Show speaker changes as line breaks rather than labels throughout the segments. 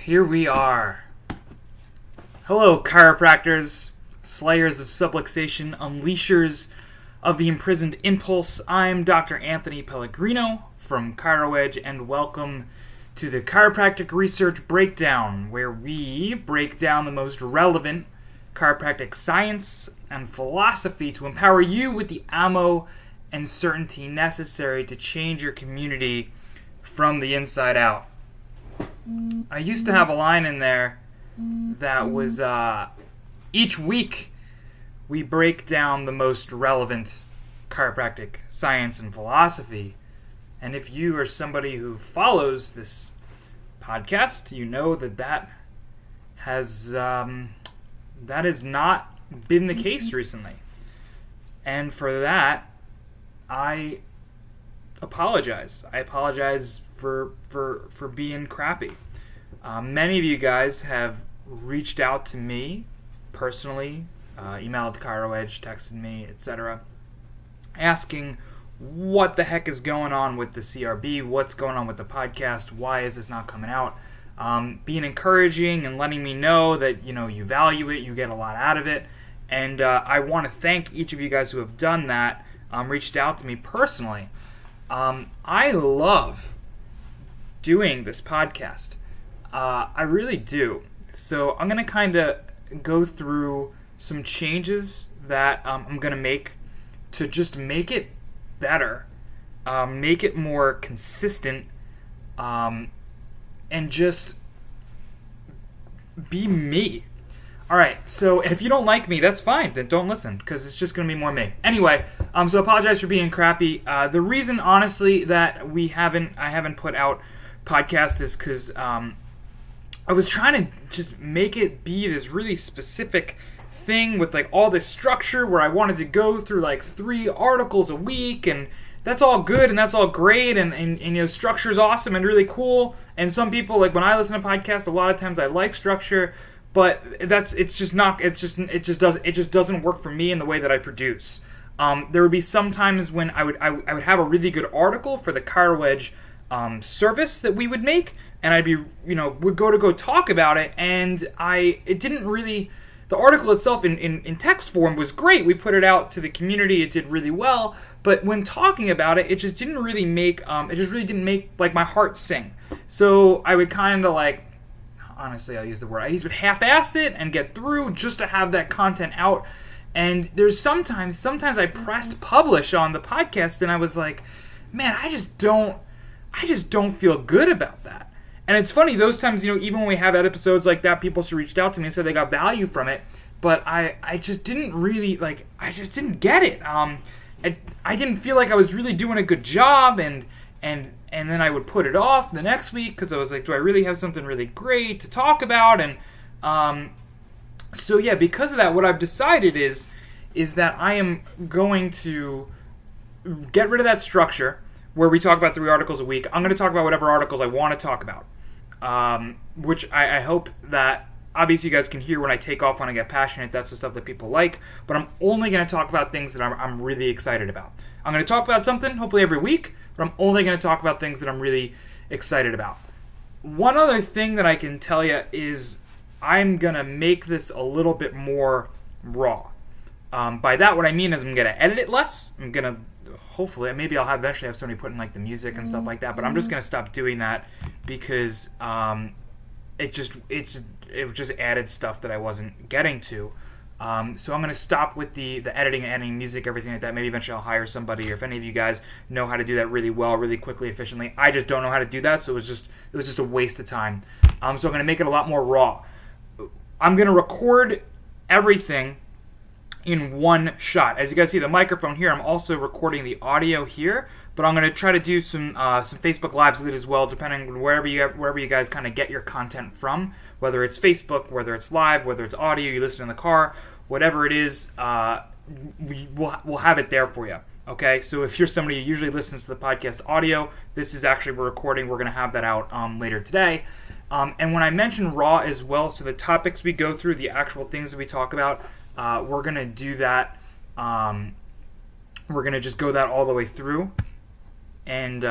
Here we are. Hello, chiropractors, slayers of subluxation, unleashers of the imprisoned impulse. I'm Dr. Anthony Pellegrino from ChiroEdge, and welcome to the Chiropractic Research Breakdown, where we break down the most relevant chiropractic science and philosophy to empower you with the ammo and certainty necessary to change your community from the inside out. I used to have a line in there that was, each week we break down the most relevant chiropractic science and philosophy. And if you are somebody who follows this podcast, you know that has not been the case recently. And for that, I apologize. I apologize for being crappy. Many of you guys have reached out to me personally, emailed ChiroEdge, texted me, etc., asking what the heck is going on with the CRB, what's going on with the podcast, why is this not coming out, being encouraging and letting me know that you value it, you get a lot out of it, and I want to thank each of you guys who have done that, reached out to me personally. I love doing this podcast. I really do. So I'm going to kind of go through some changes that I'm going to make to just make it better, make it more consistent, and just be me. Alright, so if you don't like me, that's fine. Then don't listen, because it's just going to be more me. Anyway, so apologize for being crappy. The reason, honestly, that I haven't put out podcast is because I was trying to just make it be this really specific thing with like all this structure where I wanted to go through like 3 articles a week, and that's all good and that's all great, and structure's awesome and really cool. And some people, like when I listen to podcasts, a lot of times I like structure, but it just doesn't work for me in the way that I produce. There would be some times when I would have a really good article for the ChiroEdge service that we would make, and I'd be would go talk about it, and the article itself in text form was great. We put it out to the community. It did really well. But when talking about it, it just didn't really make like my heart sing. So I would kind of like, honestly, I'll use the word, I would half-ass it and get through just to have that content out. And there's sometimes I pressed publish on the podcast, and I was like, man, I just don't feel good about that. And it's funny, those times, even when we have episodes like that, people reached out to me and said they got value from it, but I just didn't really, I just didn't get it. I didn't feel like I was really doing a good job, and then I would put it off the next week because I was like, do I really have something really great to talk about? And so yeah, because of that, what I've decided is that I am going to get rid of that structure where we talk about 3 articles a week. I'm going to talk about whatever articles I want to talk about, which I hope that obviously you guys can hear when I take off, when I get passionate. That's the stuff that people like, but I'm only going to talk about things that I'm really excited about. I'm going to talk about something hopefully every week, but I'm only going to talk about things that I'm really excited about. One other thing that I can tell you is I'm going to make this a little bit more raw. By that, what I mean is I'm going to edit it less. I'm going to hopefully, maybe I'll eventually have somebody put in like the music and stuff like that, but I'm just going to stop doing that because it just added stuff that I wasn't getting to. So I'm going to stop with the editing, adding music, everything like that. Maybe eventually I'll hire somebody, or if any of you guys know how to do that really well, really quickly, efficiently. I just don't know how to do that, so it was just a waste of time. So I'm going to make it a lot more raw. I'm going to record everything in one shot. As you guys see the microphone here, I'm also recording the audio here, but I'm going to try to do some Facebook Lives with it as well, depending on wherever you guys kind of get your content from, whether it's Facebook, whether it's live, whether it's audio, you listen in the car, whatever it is, we'll have it there for you. Okay, so if you're somebody who usually listens to the podcast audio, this is actually we're recording. We're going to have that out later today. And when I mention raw as well, so the topics we go through, the actual things that we talk about, we're going to do that. We're going to just go that all the way through. and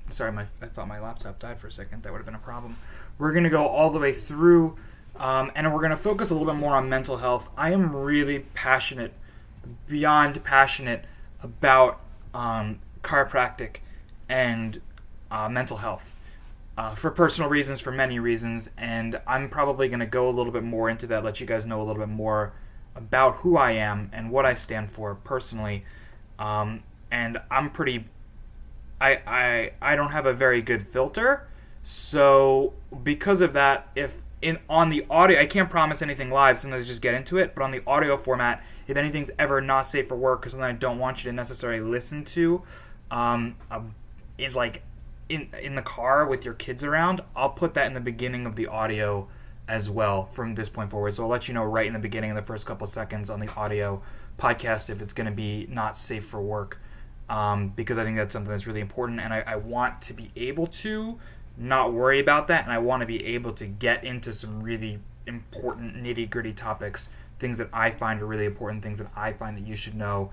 sorry, I thought my laptop died for a second. That would have been a problem. We're going to go all the way through, and we're going to focus a little bit more on mental health. I am really passionate, beyond passionate, about chiropractic and mental health. For personal reasons, for many reasons, and I'm probably going to go a little bit more into that, let you guys know a little bit more about who I am and what I stand for personally. And I'm pretty, I don't have a very good filter, so because of that, on the audio, I can't promise anything live, sometimes I just get into it, but on the audio format, if anything's ever not safe for work or something I don't want you to necessarily listen to, in the car with your kids around, I'll put that in the beginning of the audio as well from this point forward. So I'll let you know right in the beginning, in the first couple of seconds on the audio podcast, if it's going to be not safe for work, because I think that's something that's really important, and I want to be able to not worry about that, and I want to be able to get into some really important nitty-gritty topics, things that I find are really important, things that I find that you should know,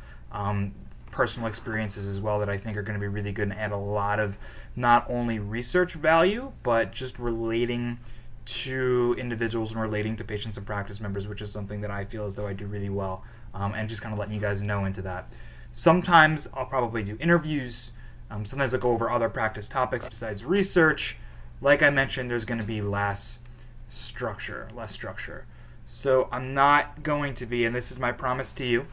personal experiences as well that I think are going to be really good and add a lot of not only research value, but just relating to individuals and relating to patients and practice members, which is something that I feel as though I do really well, and just kind of letting you guys know into that. Sometimes I'll probably do interviews. Sometimes I'll go over other practice topics besides research. Like I mentioned, there's going to be less structure. So I'm not going to be, and this is my promise to you,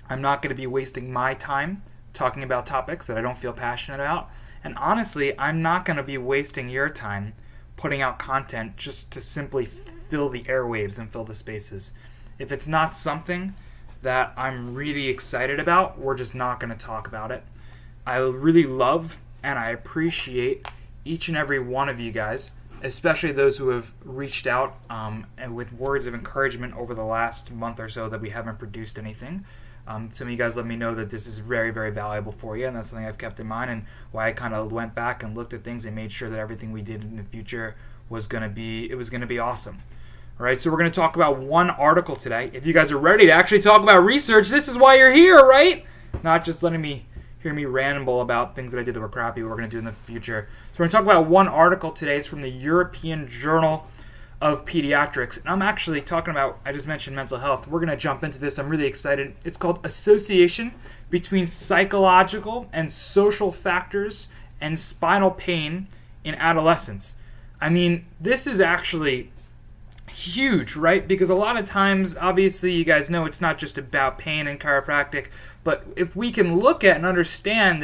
I'm not going to be wasting my time talking about topics that I don't feel passionate about. And honestly, I'm not going to be wasting your time putting out content just to simply fill the airwaves and fill the spaces. If it's not something that I'm really excited about, we're just not going to talk about it. I really love and I appreciate each and every one of you guys, especially those who have reached out and with words of encouragement over the last month or so that we haven't produced anything. Some of you guys let me know that this is very, very valuable for you, and that's something I've kept in mind, and why I kind of went back and looked at things and made sure that everything we did in the future was going to be awesome. All right, so we're going to talk about one article today. If you guys are ready to actually talk about research, this is why you're here, right? Not just letting me hear me ramble about things that I did that were crappy, what we're going to do in the future. So we're going to talk about one article today. It's from the European Journal of Pediatrics. And I'm actually talking about, I just mentioned mental health. We're going to jump into this. I'm really excited. It's called Association Between Psychological and Social Factors and Spinal Pain in Adolescence. I mean, this is actually huge, right? Because a lot of times, obviously, you guys know it's not just about pain and chiropractic, but if we can look at and understand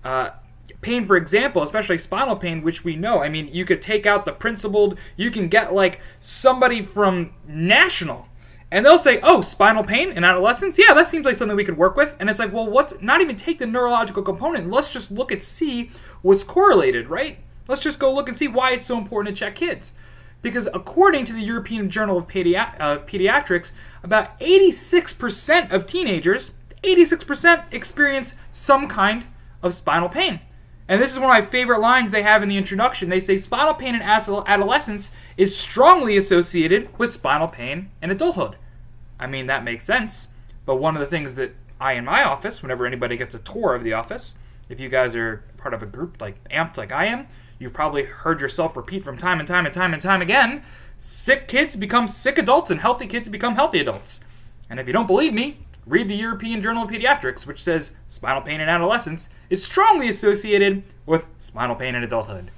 that pain, for example, especially spinal pain, which we know, I mean, you could take out the principled, you can get like somebody from National, and they'll say, oh, spinal pain in adolescence? Yeah, that seems like something we could work with. And it's like, well, not even take the neurological component. Let's just look and see what's correlated, right? Let's just go look and see why it's so important to check kids. Because according to the European Journal of Pediatrics, about 86% of teenagers, 86% experience some kind of spinal pain. And this is one of my favorite lines they have in the introduction. They say spinal pain in adolescence is strongly associated with spinal pain in adulthood. I mean, that makes sense. But one of the things that in my office, whenever anybody gets a tour of the office, if you guys are part of a group like Amped like I am, you've probably heard yourself repeat from time and time again, sick kids become sick adults and healthy kids become healthy adults. And if you don't believe me, read the European Journal of Pediatrics, which says spinal pain in adolescence is strongly associated with spinal pain in adulthood.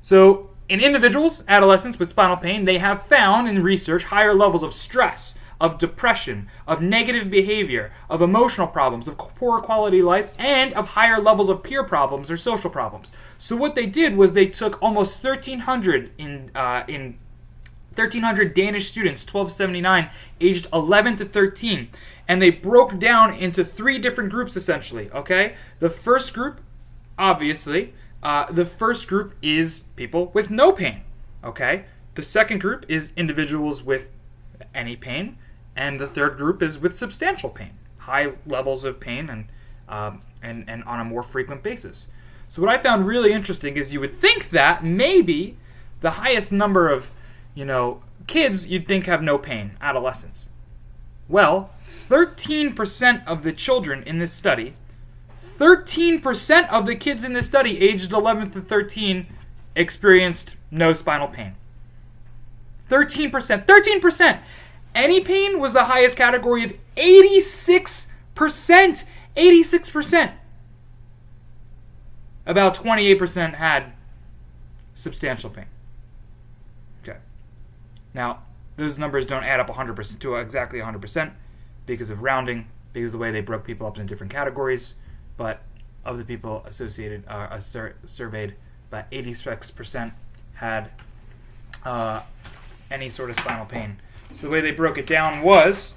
So in individuals, adolescents with spinal pain, they have found in research higher levels of stress, of depression, of negative behavior, of emotional problems, of poor quality life, and of higher levels of peer problems or social problems. So what they did was they took almost 1,300 1,300 Danish students, 1279, aged 11 to 13, and they broke down into three different groups essentially, okay? The first group, obviously, is people with no pain, okay? The second group is individuals with any pain, and the third group is with substantial pain, high levels of pain and on a more frequent basis. So what I found really interesting is you would think that maybe the highest number of kids you'd think have no pain, adolescents. Well, 13% of the children in this study, 13% of the kids in this study, aged 11 to 13, experienced no spinal pain. 13%. 13%! Any pain was the highest category of 86%. 86%. About 28% had substantial pain. Okay. Now, those numbers don't add up 100% to exactly 100% because of rounding, because of the way they broke people up into different categories. But of the people associated, surveyed, about 86% had any sort of spinal pain. So the way they broke it down was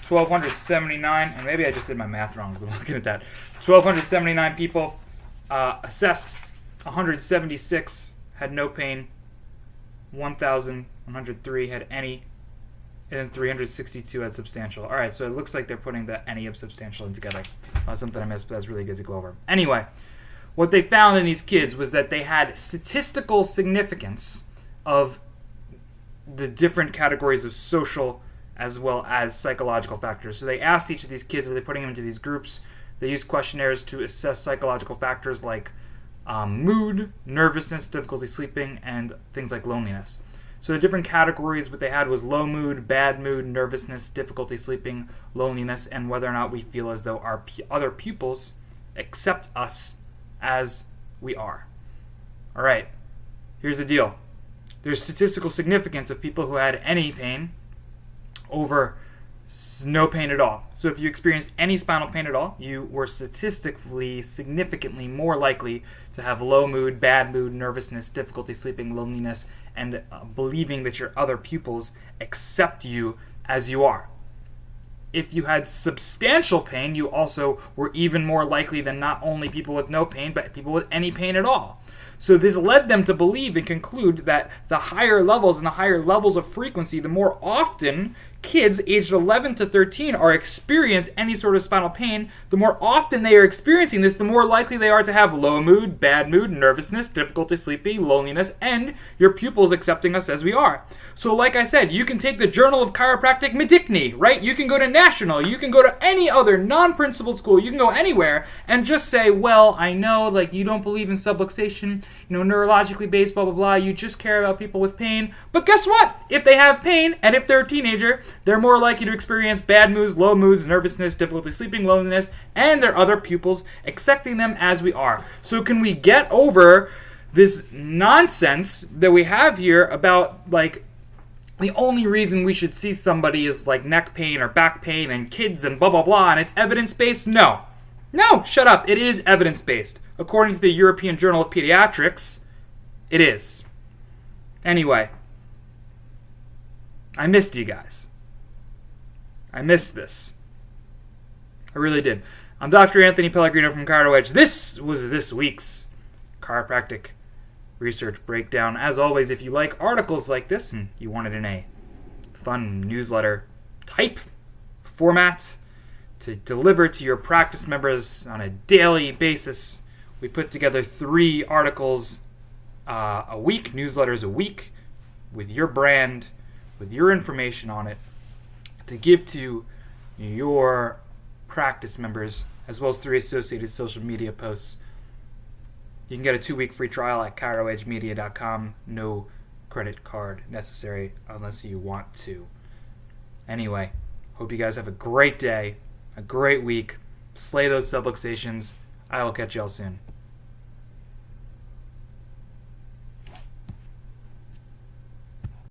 1,279, and maybe I just did my math wrong because I'm looking at that. 1,279 people assessed, 176 had no pain, 1,103 had any, and then 362 had substantial. All right, so it looks like they're putting the any of substantial in together. Something I missed, but that's really good to go over. Anyway, what they found in these kids was that they had statistical significance of the different categories of social as well as psychological factors. So they asked each of these kids, are they putting them into these groups? They used questionnaires to assess psychological factors like mood, nervousness, difficulty sleeping, and things like loneliness. So the different categories, what they had was low mood, bad mood, nervousness, difficulty sleeping, loneliness, and whether or not we feel as though our other pupils accept us as we are. All right, here's the deal. There's statistical significance of people who had any pain over no pain at all. So if you experienced any spinal pain at all, you were statistically significantly more likely to have low mood, bad mood, nervousness, difficulty sleeping, loneliness, and believing that your other pupils accept you as you are. If you had substantial pain, you also were even more likely than not only people with no pain, but people with any pain at all. So this led them to believe and conclude that the higher levels and the higher levels of frequency, the more often kids aged 11 to 13 are experiencing any sort of spinal pain, the more often they are experiencing this, the more likely they are to have low mood, bad mood, nervousness, difficulty sleeping, loneliness, and your pupils accepting us as we are. So like I said, you can take the Journal of Chiropractic Medicne, right? You can go to National, you can go to any other non-principled school, you can go anywhere and just say, well, I know, like, you don't believe in subluxation, neurologically based, blah, blah, blah, you just care about people with pain. But guess what? If they have pain, and if they're a teenager, they're more likely to experience bad moods, low moods, nervousness, difficulty sleeping, loneliness, and their other pupils accepting them as we are. So can we get over this nonsense that we have here about, like, the only reason we should see somebody is, like, neck pain or back pain and kids and blah, blah, blah, and it's evidence-based? No. No, shut up. It is evidence-based. According to the European Journal of Pediatrics, it is. Anyway, I missed you guys. I missed this. I really did. I'm Dr. Anthony Pellegrino from ChiroEdge. This was this week's Chiropractic Research Breakdown. As always, if you like articles like this and you want it in a fun newsletter type format to deliver to your practice members on a daily basis, we put together 3 articles a week, newsletters a week, with your brand, with your information on it, to give to your practice members, as well as 3 associated social media posts. You can get a 2-week free trial at chiroedgemedia.com. No credit card necessary unless you want to. Anyway, hope you guys have a great day, a great week. Slay those subluxations. I will catch y'all soon.